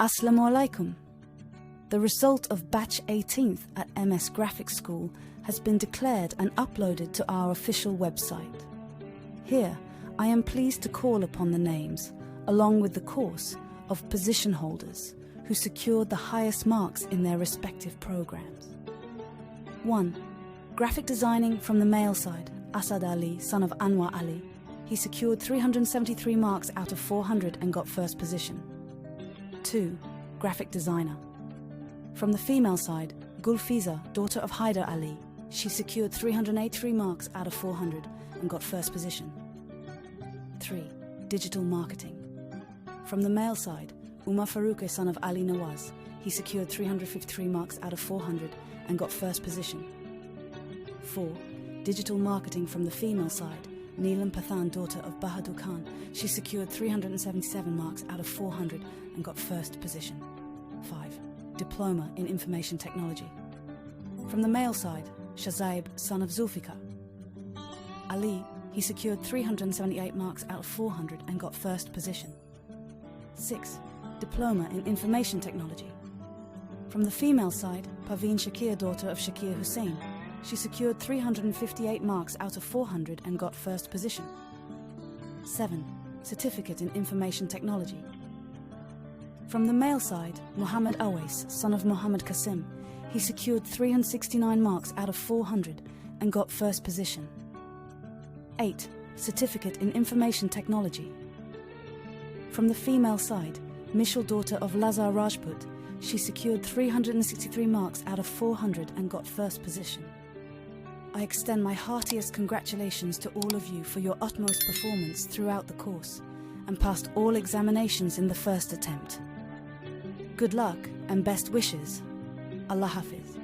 Assalamu alaikum. The result of batch 18th at MS Graphics School has been declared and uploaded to our official website. Here, I am pleased to call upon the names, along with the course, of position holders who secured the highest marks in their respective programs. 1. Graphic designing from the male side, Asad Ali, son of Anwar Ali. He secured 373 marks out of 400 and got first position. 2. Graphic designer. From the female side, Gulfiza, daughter of Haider Ali. She secured 383 marks out of 400 and got first position. 3. Digital marketing. From the male side, Umar Farouk, son of Ali Nawaz. He secured 353 marks out of 400 and got first position. 4. Digital marketing from the female side, Neelam Pathan, daughter of Bahadur Khan. She secured 377 marks out of 400 and got first position. 5. Diploma in Information Technology. From the male side, Shazaib, son of Zulfikar Ali. He secured 378 marks out of 400 and got first position. 6. Diploma in Information Technology. From the female side, Parveen Shakir, daughter of Shakir Hussain. She secured 358 marks out of 400 and got first position. 7. Certificate in Information Technology. From the male side, Muhammad Awais, son of Muhammad Qasim. He secured 369 marks out of 400 and got first position. 8. Certificate in Information Technology. From the female side, Mishal, daughter of Lazar Rajput. She secured 363 marks out of 400 and got first position. I extend my heartiest congratulations to all of you for your utmost performance throughout the course and passed all examinations in the first attempt. Good luck and best wishes. Allah Hafiz.